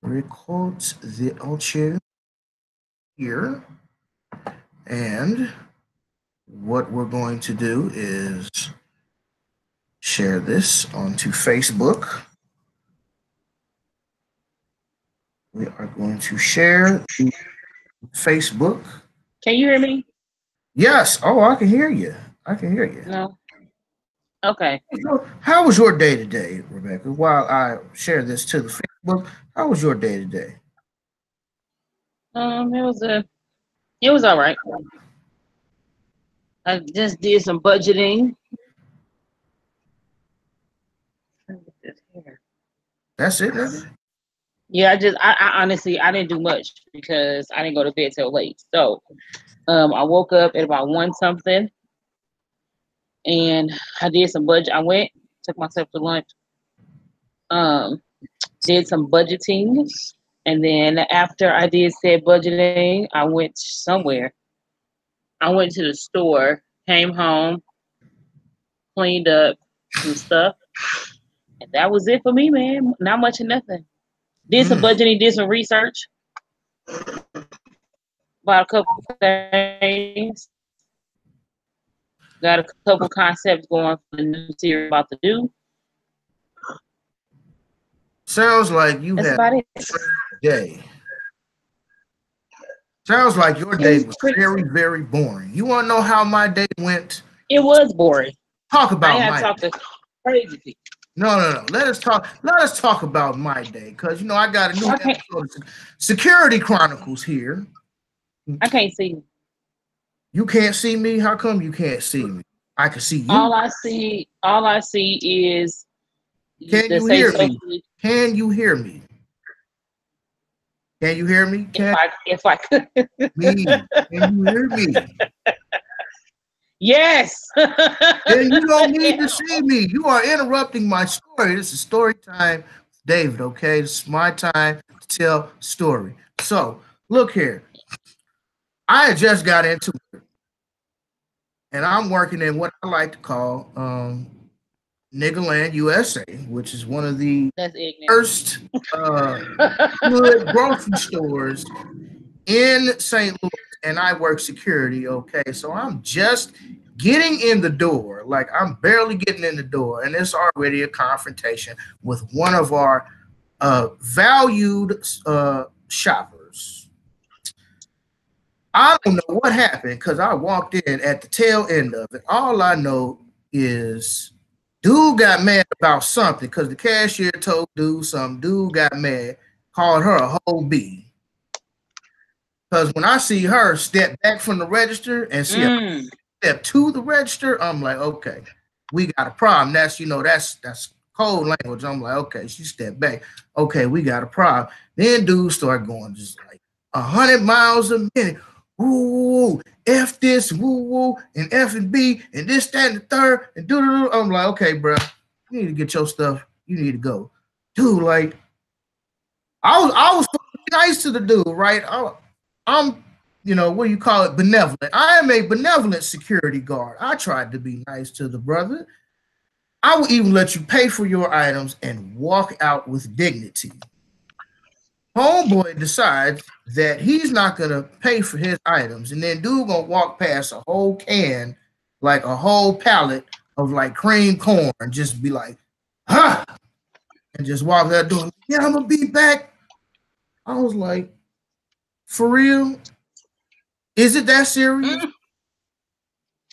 record the audio here, and what we're going to do is share this onto Facebook. We are going to share Facebook. Can you hear me? Yes. Oh, I can hear you. I can hear you. No. Okay. So, how was your day today, Rebecca? While I share this to the Facebook, how was your day today? It was all right. I just did some budgeting. That's it, nigga? Yeah, I honestly I didn't do much because I didn't go to bed till late. So I woke up at about 1 something and I did some budget. I went, took myself to lunch, um, did some budgeting, and then after I did said budgeting, I went somewhere. I went to the store, came home, cleaned up some stuff, and that was it for me, man. Not much of nothing. Did some budgeting, did some research about a couple things. Got a couple concepts going for the new series about to do. Sounds like you That's had about it. a day. Sounds like your day was very, very boring. You want to know how my day went? It was boring. Talk about I my had talked to crazy people. No. Let us talk about my day, because you know I got a new episode of Security Chronicles here. I can't see you. You can't see me? How come you can't see me? I can see you. All I see is. Can you hear me? Can you hear me? Can you hear me? If I could. Me. Can you hear me? Yes. Then you don't need to see me. You are interrupting my story. This is story time, David, okay? This is my time to tell story. So, look here. I just got into it. And I'm working in what I like to call Niggerland, USA, which is one of the first good grocery stores in St. Louis, and I work security, okay? So I'm just getting in the door, like I'm barely getting in the door, and it's already a confrontation with one of our valued shoppers. I don't know what happened because I walked in at the tail end of it. All I know is dude got mad about something because the cashier told dude something. Dude got mad, called her a whole bee. Because when I see her step back from the register and see her step to the register, I'm like, okay, we got a problem. That's code language. I'm like, okay, she stepped back. Okay, we got a problem. Then dude started going just like 100 miles a minute. Ooh, F this, woo woo, and F and B, and this, that, and the third, and do. I'm like, okay, bro, you need to get your stuff. You need to go, dude. Like, I was nice to the dude, right? I'm, what do you call it? Benevolent. I am a benevolent security guard. I tried to be nice to the brother. I will even let you pay for your items and walk out with dignity. Homeboy decides that he's not gonna pay for his items, and then dude gonna walk past a whole can, like a whole pallet of like cream corn, just be like, huh, and just walk that door. Yeah, I'm gonna be back. I was like, for real? Is it that serious?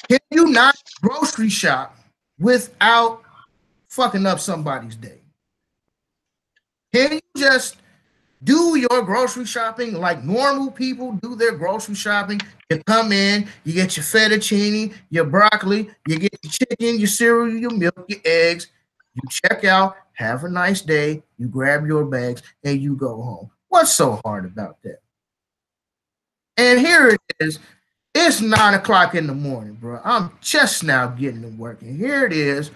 Can you not grocery shop without fucking up somebody's day? Can you just do your grocery shopping like normal people do their grocery shopping? You come in, you get your fettuccine, your broccoli, you get your chicken, your cereal, your milk, your eggs. You check out, have a nice day, you grab your bags, and you go home. What's so hard about that? And here it is. It's 9 o'clock in the morning, bro. I'm just now getting to work. And here it is.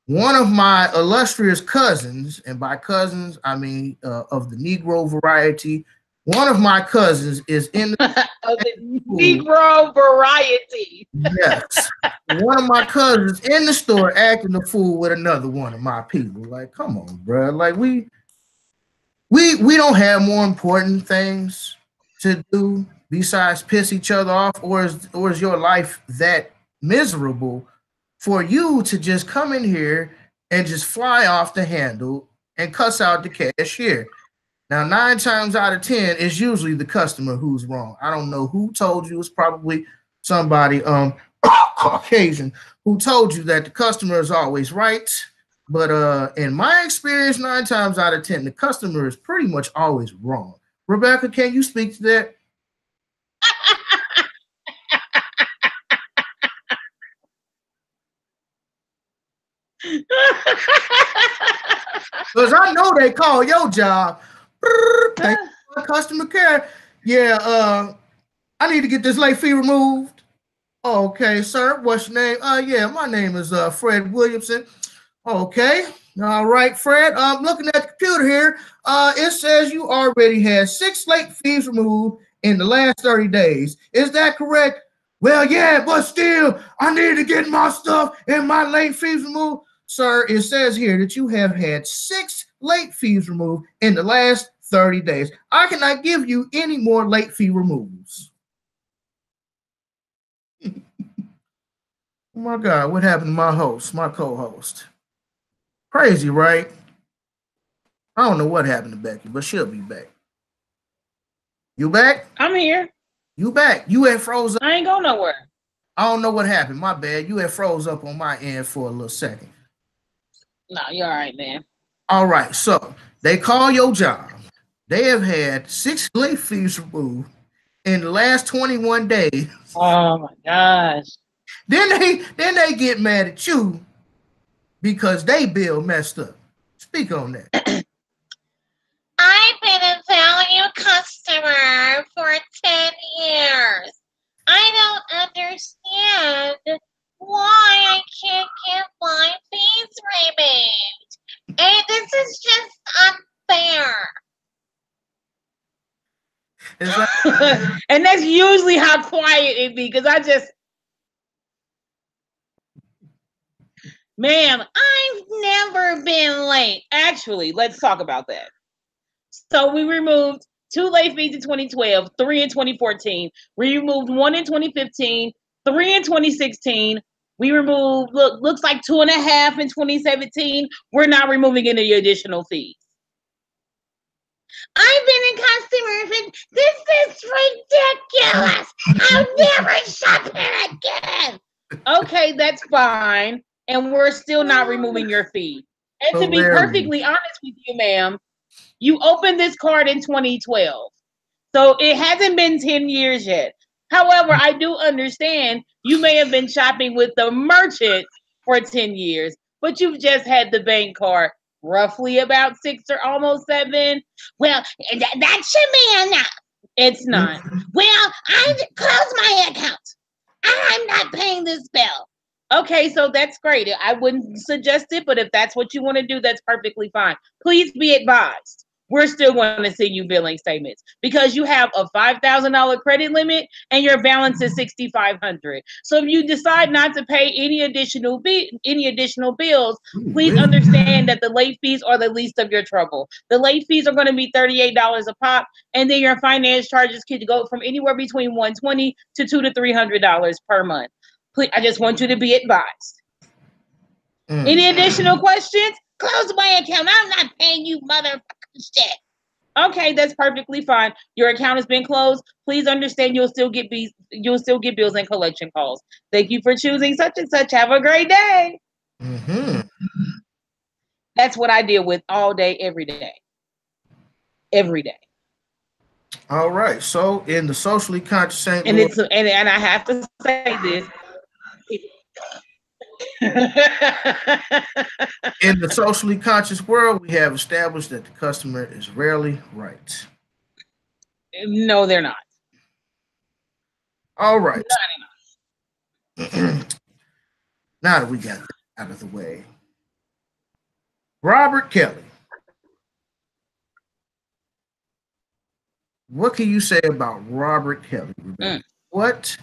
One of my illustrious cousins, and by cousins, I mean of the Negro variety, One of my cousins is in the of the Negro variety. yes. One of my cousins in the store acting a fool with another one of my people. Like, come on, bro. Like we don't have more important things to do besides piss each other off, or is your life that miserable for you to just come in here and just fly off the handle and cuss out the cashier? Now, 9 times out of 10, it's usually the customer who's wrong. I don't know who told you. It's probably somebody Caucasian who told you that the customer is always right. But in my experience, 9 times out of 10, the customer is pretty much always wrong. Rebecca, can you speak to that? Because I know they call your job. Thank you for customer care. Yeah, I need to get this late fee removed. Okay, sir. What's your name? Yeah, my name is Fred Williamson. Okay. All right, Fred. I'm looking at the computer here. It says you already had 6 late fees removed in the last 30 days. Is that correct? Well, yeah, but still, I need to get my stuff and my late fees removed. Sir, it says here that you have had 6 late fees removed in the last 30 days. I cannot give you any more late fee removals. Oh my God, what happened to my host, my co-host? Crazy, right? I don't know what happened to Becky, but she'll be back. You back? I'm here. You back. You had froze up. I ain't going nowhere. I don't know what happened. My bad. You had froze up on my end for a little second. No, you're all right, man. All right. So they call your job. They have had 6 late fees removed in the last 21 days. Oh my gosh. Then they get mad at you because they bill messed up. Speak on that. I've been a value customer for 10 years. I don't understand why I can't get my fees removed. And this is just unfair. Like, and that's usually how quiet it be, because I just, ma'am, I've never been late. Actually, let's talk about that. So we removed 2 late fees in 2012, 3 in 2014. We removed 1 in 2015, 3 in 2016. We removed, looks like 2.5 in 2017. We're not removing any additional fees. I've been a customer. This is ridiculous. I'll never shop here again. Okay, that's fine. And we're still not removing your fee. And to be perfectly honest with you, ma'am, you opened this card in 2012. So it hasn't been 10 years yet. However, I do understand you may have been shopping with the merchant for 10 years, but you've just had the bank card roughly about 6 or almost 7. Well, that should be enough. It's not. Well, I close my account. I'm not paying this bill. Okay, so that's great. I wouldn't suggest it, but if that's what you want to do, that's perfectly fine. Please be advised. We're still going to send you billing statements because you have a $5,000 credit limit and your balance is $6,500. So if you decide not to pay any additional bills, please understand that the late fees are the least of your trouble. The late fees are going to be $38 a pop, and then your finance charges could go from anywhere between $120 to $200 to $300 per month. Please, I just want you to be advised. Any additional questions? Close my account. I'm not paying you motherfucking shit. Okay, that's perfectly fine. Your account has been closed. Please understand you'll still get bills and collection calls. Thank you for choosing such and such. Have a great day. That's what I deal with all day, every day. Every day. All right. So in the socially conscious St. And Louis, and I have to say this. in the socially conscious world, we have established that the customer is rarely right. No, they're not. All right. Now that we got that out of the way, Robert Kelly. what can you say about Robert Kelly, Rebecca? Mm. What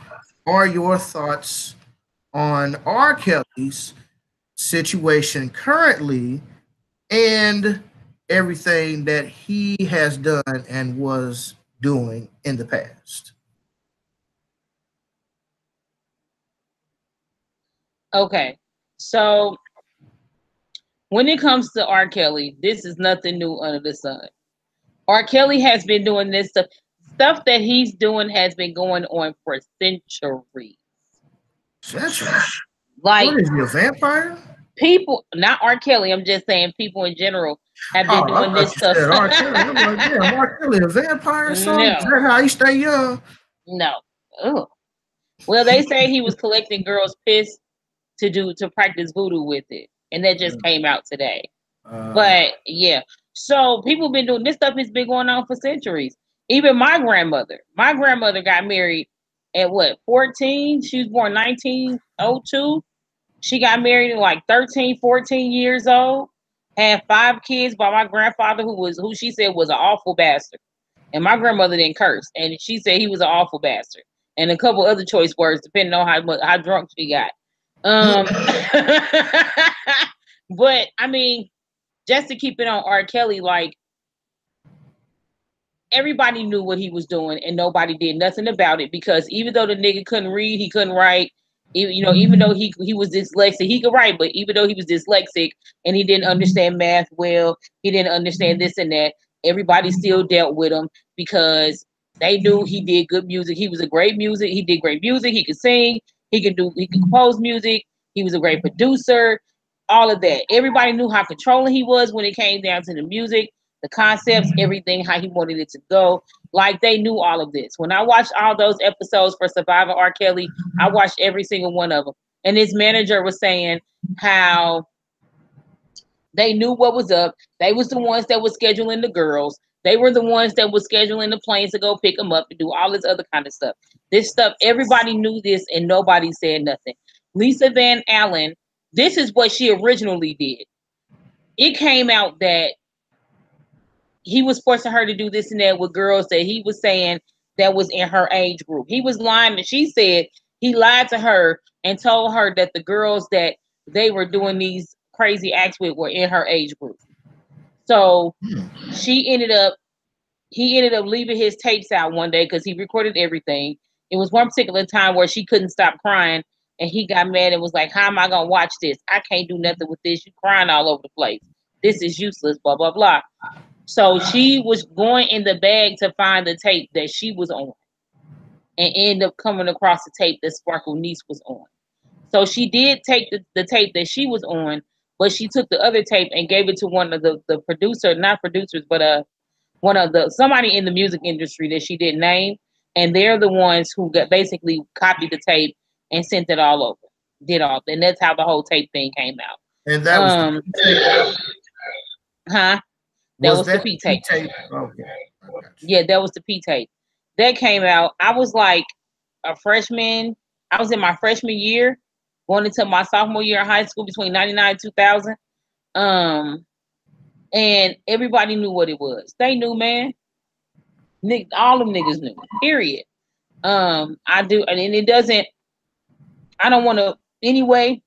are your thoughts on R. Kelly's situation currently and everything that he has done and was doing in the past? Okay, so when it comes to R. Kelly, this is nothing new under the sun. R. Kelly has been doing this stuff. Stuff that he's doing has been going on for centuries. Centuries? Like, What is he, a vampire? people, not R. Kelly, I'm just saying people in general have been Oh, I doing thought this you stuff. said R. Kelly. I'm like, damn, R. Kelly, a vampire or something? Is No, that how he stay young? no. Ugh. Well, they say he was collecting girls' piss to practice voodoo with it, and that just came out today. But yeah, so people been doing this stuff. Has been going on for centuries. Even my grandmother got married at what, 14? She was born 1902. She got married at like 13, 14 years old. Had 5 kids by my grandfather, who she said was an awful bastard. And my grandmother didn't curse, and she said he was an awful bastard, and a couple other choice words depending on how drunk she got. But I mean, just to keep it on R. Kelly, like, everybody knew what he was doing and nobody did nothing about it, because even though the nigga couldn't read, he couldn't write. Even though he was dyslexic, he could write, but even though he was dyslexic and he didn't understand math well, he didn't understand this and that, everybody still dealt with him because they knew he did good music. He was a great music. He did great music. He could sing. He could compose music. He was a great producer. All of that. Everybody knew how controlling he was when it came down to the music, the concepts, everything, how he wanted it to go. Like, they knew all of this. When I watched all those episodes for Survivor R. Kelly, I watched every single one of them. And his manager was saying how they knew what was up. They was the ones that was scheduling the girls. They were the ones that was scheduling the planes to go pick them up and do all this other kind of stuff. This stuff, everybody knew this and nobody said nothing. Lisa Van Allen, this is what she originally did. It came out that he was forcing her to do this and that with girls that he was saying that was in her age group. He was lying. And she said he lied to her and told her that the girls that they were doing these crazy acts with were in her age group. So he ended up leaving his tapes out one day because he recorded everything. It was one particular time where she couldn't stop crying and he got mad and was like, how am I going to watch this? I can't do nothing with this. You crying all over the place. This is useless, blah, blah, blah. So she was going in the bag to find the tape that she was on and ended up coming across the tape that Sparkle Niece was on. So she did take the tape that she was on, but she took the other tape and gave it to one of the producer, not producers, but one of somebody in the music industry that she didn't name. And they're the ones who basically copied the tape and sent it all over. And that's how the whole tape thing came out. And that was That was the P tape. Okay. Yeah, that was the P tape. That came out. I was like a freshman. I was in my freshman year, going into my sophomore year of high school between 99 and 2000. And everybody knew what it was. They knew, man. All them niggas knew. Period. I do, and it doesn't. I don't want to, anyway,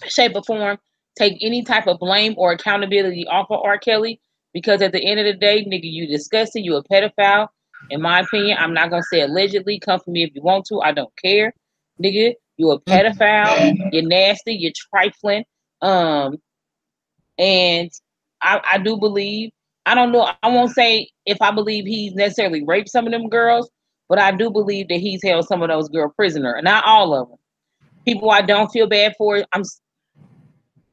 shape or form, take any type of blame or accountability off of R. Kelly, because at the end of the day, nigga, you disgusting. You a pedophile. In my opinion, I'm not gonna say allegedly. Come for me if you want to. I don't care, nigga. You a pedophile. You're nasty. You're trifling. And I do believe. I don't know. I won't say if I believe he's necessarily raped some of them girls, but I do believe that he's held some of those girls prisoner. Not all of them. People I don't feel bad for.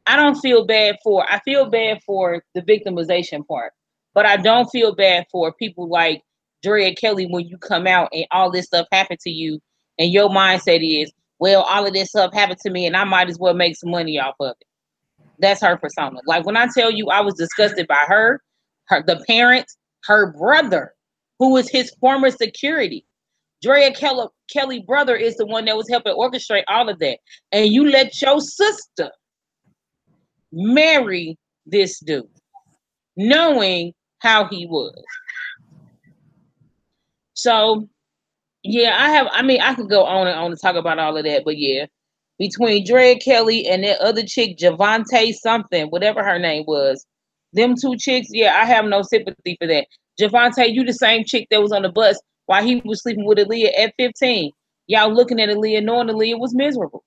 I don't feel bad for. I feel bad for the victimization part, but I don't feel bad for people like Drea Kelly when you come out and all this stuff happened to you, and your mindset is, well, all of this stuff happened to me, and I might as well make some money off of it. That's her persona. Like when I tell you, I was disgusted by her, the parents, her brother, who was his former security. Drea Kelly brother is the one that was helping orchestrate all of that, and you let your sister marry this dude, knowing how he was. So yeah, I mean, I could go on and on to talk about all of that, but yeah, between Dre Kelly and that other chick, Javante something, whatever her name was, them two chicks, yeah, I have no sympathy for that. Javante, you the same chick that was on the bus while he was sleeping with Aaliyah at 15. Y'all looking at Aaliyah, knowing Aaliyah was miserable.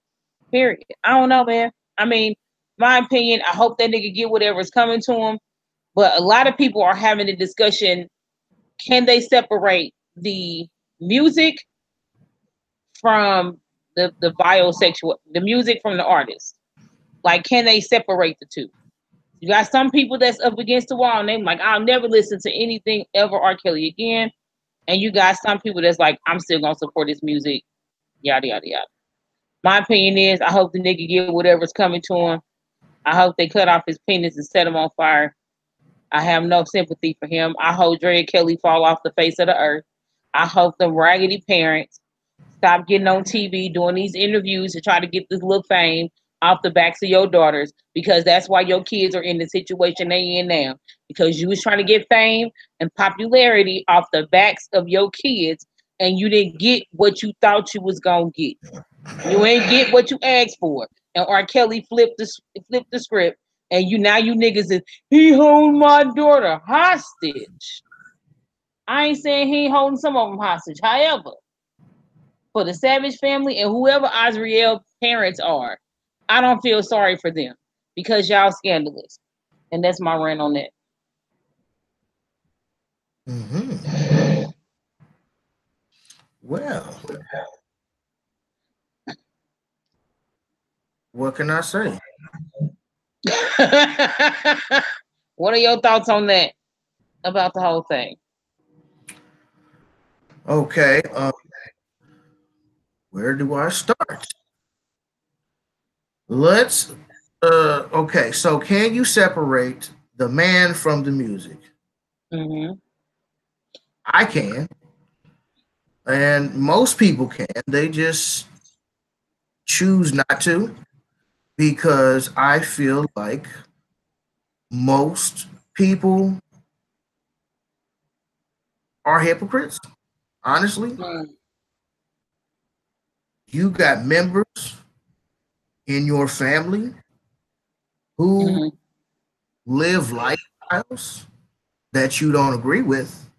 Period. I don't know, man. I mean, my opinion, I hope that nigga get whatever's coming to him. But a lot of people are having a discussion, can they separate the music from the biosexual, the music from the artist? Like, can they separate the two? You got some people that's up against the wall and they're like, I'll never listen to anything ever R. Kelly again. And you got some people that's like, I'm still gonna support his music, yada yada yada. My opinion is, I hope the nigga get whatever's coming to him. I hope they cut off his penis and set him on fire. I have no sympathy for him. I hope Dre Kelly fall off the face of the earth. I hope them raggedy parents stop getting on TV doing these interviews to try to get this little fame off the backs of your daughters, because that's why your kids are in the situation they in now. Because you was trying to get fame and popularity off the backs of your kids, and you didn't get what you thought you was gonna get. You ain't get what you asked for. And R. Kelly flipped the script, and you niggas is, he holding my daughter hostage. I ain't saying he ain't holding some of them hostage. However, for the Savage family and whoever Azriel parents are, I don't feel sorry for them because y'all scandalous. And that's my rant on that. Mm-hmm. Well, what can I say? What are your thoughts on that? About the whole thing? Okay. Where do I start? Let's okay, so can you separate the man from the music? Mm-hmm. I can. And most people can. They just choose not to, because I feel like most people are hypocrites, honestly. Mm-hmm. You got members in your family who live lifestyles that you don't agree with,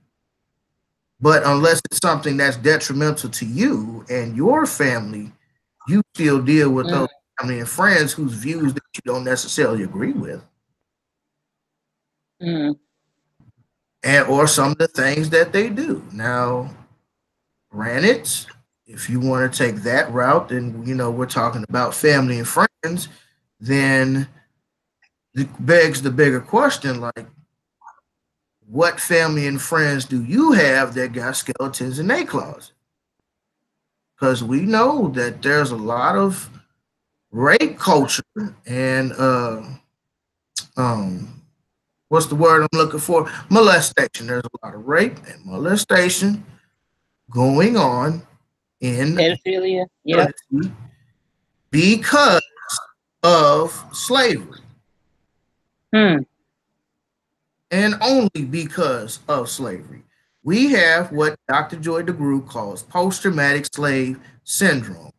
but unless it's something that's detrimental to you and your family, you still deal with those family and friends whose views that you don't necessarily agree with. And or some of the things that they do. Now, granted, if you want to take that route, then we're talking about family and friends, then it begs the bigger question, like, what family and friends do you have that got skeletons in their closet? Because we know that there's a lot of rape culture and what's the word I'm looking for? Molestation. There's a lot of rape and molestation going on in pedophilia, because of slavery. And only because of slavery. We have what Dr. Joy DeGruy calls post-traumatic slave syndrome.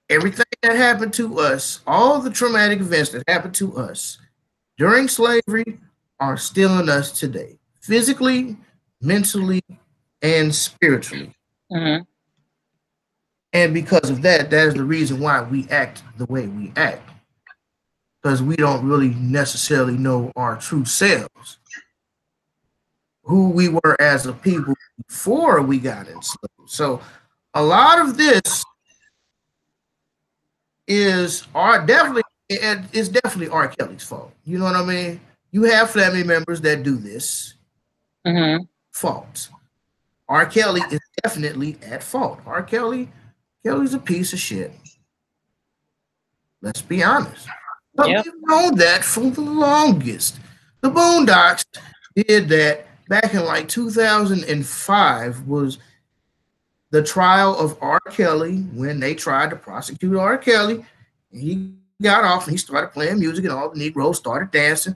Everything that happened to us, all the traumatic events that happened to us during slavery are still in us today, physically, mentally, and spiritually. And because of that, that is the reason why we act the way we act, because we don't really necessarily know our true selves, who we were as a people before we got enslaved. So a lot of this is definitely R. Kelly's fault. You know what I mean? You have family members that do this. Fault. R. Kelly is definitely at fault. Kelly's a piece of shit. Let's be honest. But we've known that for the longest. The Boondocks did that back in like 2005, was the trial of R. Kelly, when they tried to prosecute R. Kelly. And he got off and he started playing music and all the Negroes started dancing.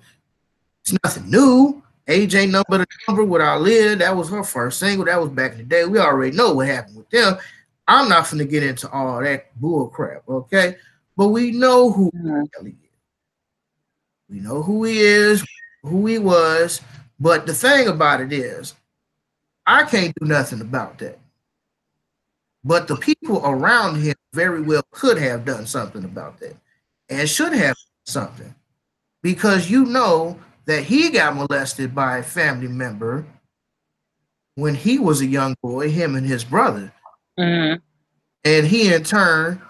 It's nothing new. Age Ain't Number the Number with Aaliyah. That was her first single. That was back in the day. We already know what happened with them. I'm not going to get into all that bull crap, okay? But we know who Kelly is. We know who he is, who he was. But the thing about it is, I can't do nothing about that. But the people around him very well could have done something about that and should have done something, because you know that he got molested by a family member when he was a young boy, him and his brother. Mm-hmm. And he in turn,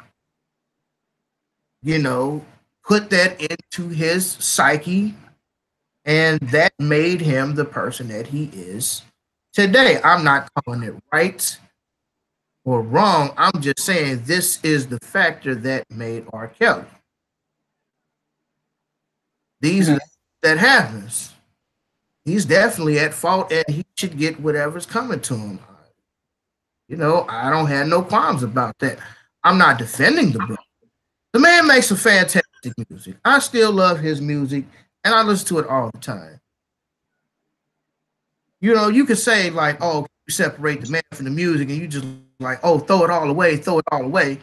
you know, put that into his psyche, and that made him the person that he is today. I'm not calling it right or wrong. I'm just saying this is the factor that made R. Kelly. These are that happens. He's definitely at fault, and he should get whatever's coming to him. You know, I don't have no qualms about that. I'm not defending the brother. The man makes some fantastic music. I still love his music, and I listen to it all the time. You know, you could say like, oh, you separate the man from the music, and you just like, oh, throw it all away, throw it all away.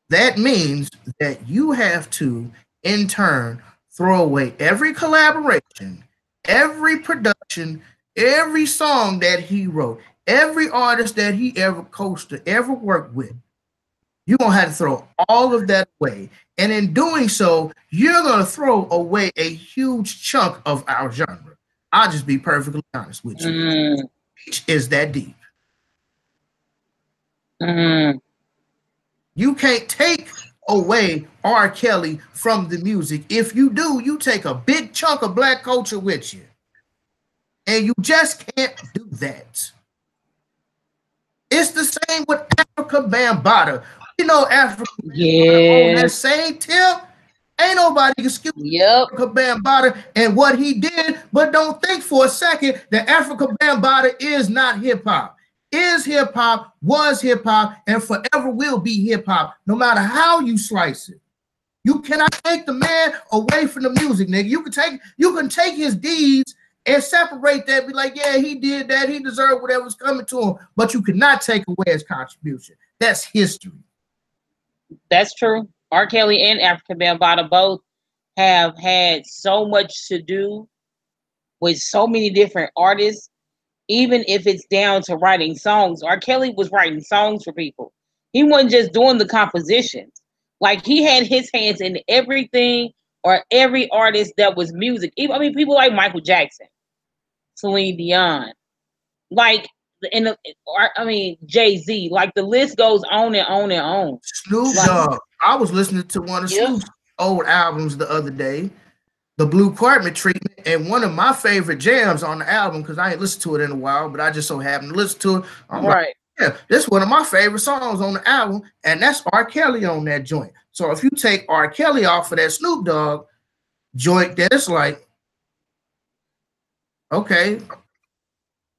That means that you have to, in turn, throw away every collaboration, every production, every song that he wrote, every artist that he ever coached or ever worked with. You're going to have to throw all of that away. And in doing so, you're going to throw away a huge chunk of our genre. I'll just be perfectly honest with you. Speech is that deep. You can't take away R. Kelly from the music. If you do, you take a big chunk of black culture with you. And you just can't do that. It's the same with Africa Bambaataa. You know, Africa Bambaataa on that same tip. Ain't nobody excuse Africa Bambaataa and what he did, but don't think for a second that Africa Bambaataa is not hip hop. Is hip hop, was hip hop, and forever will be hip hop, no matter how you slice it. You cannot take the man away from the music, nigga. You can take his deeds and separate that, be like, yeah, he did that, he deserved whatever's coming to him, but you cannot take away his contribution. That's history. That's true. R. Kelly and Africa Bambaataa both have had so much to do with so many different artists, even if it's down to writing songs. R. Kelly was writing songs for people. He wasn't just doing the compositions. Like, he had his hands in everything or every artist that was music. I mean, people like Michael Jackson, Celine Dion, like, Jay-Z. Like, the list goes on and on and on. Snoop Dogg. I was listening to one of Snoop's old albums the other day, The Blue Carpet Treatment, and one of my favorite jams on the album, because I ain't listened to it in a while, but I just so happened to listen to it. I'm like, yeah, this is one of my favorite songs on the album, and that's R. Kelly on that joint. So if you take R. Kelly off of that Snoop Dogg joint, then it's like, okay,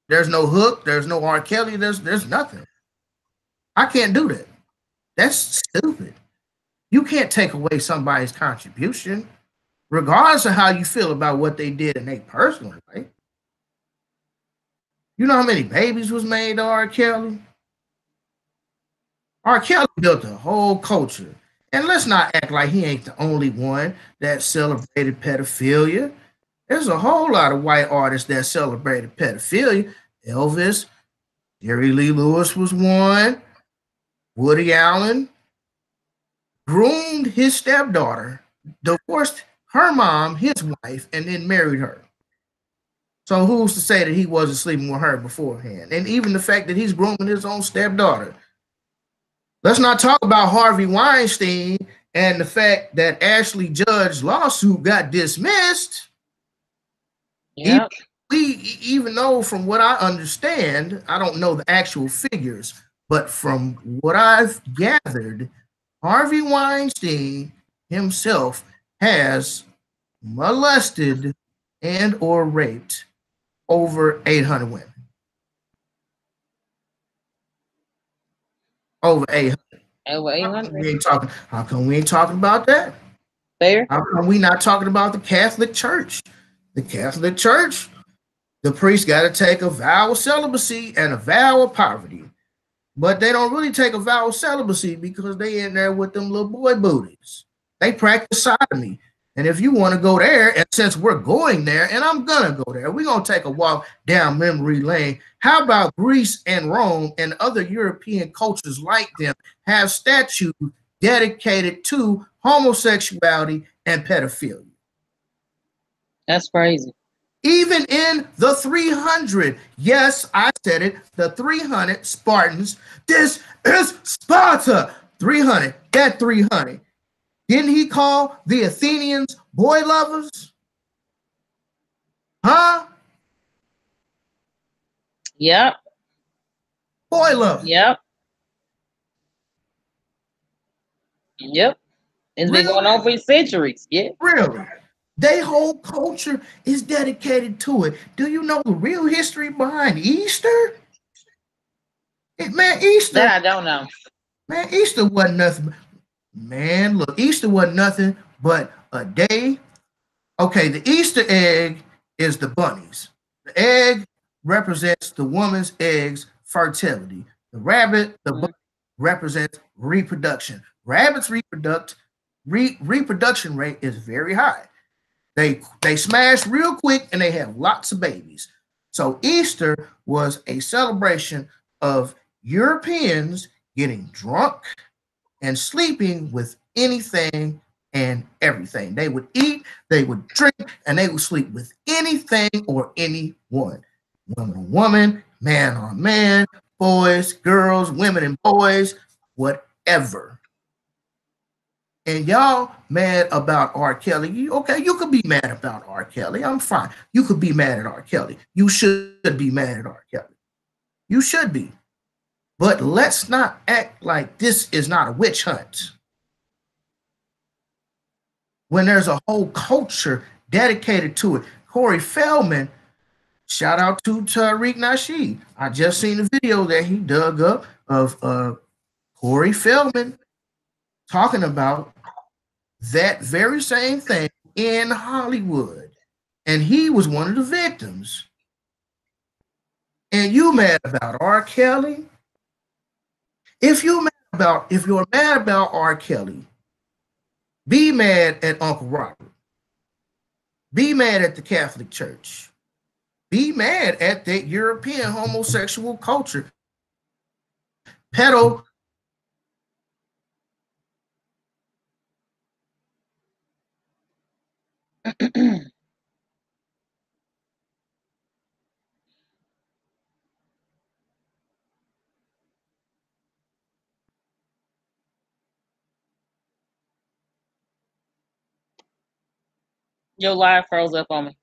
there's no hook, there's no R. Kelly, there's nothing. I can't do that. That's stupid. You can't take away somebody's contribution, regardless of how you feel about what they did in their personal life. You know how many babies was made to R. Kelly? R. Kelly built a whole culture. And let's not act like he ain't the only one that celebrated pedophilia. There's a whole lot of white artists that celebrated pedophilia. Elvis, Jerry Lee Lewis was one. Woody Allen groomed his stepdaughter, divorced her mom, his wife, and then married her. So who's to say that he wasn't sleeping with her beforehand? And even the fact that he's grooming his own stepdaughter. Let's not talk about Harvey Weinstein and the fact that Ashley Judd's lawsuit got dismissed. Yep. Even though, from what I understand, I don't know the actual figures, but from what I've gathered, Harvey Weinstein himself has molested and or raped over 800 women. Over 800. Over 800. How come we ain't talking about that? Fair. How come we not talking about the Catholic Church? The Catholic Church The priest got to take a vow of celibacy and a vow of poverty. But they don't really take a vow of celibacy because they in there with them little boy booties. They practice sodomy. And if you want to go there, and since we're going there, and I'm going to go there, we're going to take a walk down memory lane. How about Greece and Rome and other European cultures like them have statues dedicated to homosexuality and pedophilia? That's crazy. Even in the 300, yes, I said it, the 300 Spartans. This is Sparta. 300, that 300. Didn't he call the Athenians boy lovers? Huh? Yep. Boy lovers. Yep. Yep. It's been going on for centuries. Yeah. Really? Their whole culture is dedicated to it. Do you know the real history behind Easter? Easter. That I don't know. Man, Easter wasn't nothing. Man, look, Easter wasn't nothing but a day. Okay, the Easter egg is the bunnies. The egg represents the woman's egg's fertility. The rabbit, the bunny, represents reproduction. Rabbits' reproduction rate is very high. They smash real quick and they have lots of babies. So Easter was a celebration of Europeans getting drunk and sleeping with anything and everything. They would eat, they would drink, and they would sleep with anything or anyone. Woman on woman, man on man, boys, girls, women and boys, whatever. And y'all mad about R. Kelly. You could be mad about R. Kelly. I'm fine. You could be mad at R. Kelly. You should be mad at R. Kelly. You should be. But let's not act like this is not a witch hunt. When there's a whole culture dedicated to it. Corey Feldman, shout out to Tariq Nasheed. I just seen a video that he dug up of Corey Feldman talking about that very same thing in Hollywood. And he was one of the victims. And you mad about R. Kelly? If you're mad about R. Kelly, be mad at Uncle Robert. Be mad at the Catholic Church. Be mad at that European homosexual culture. Pedo. Your live froze up on me.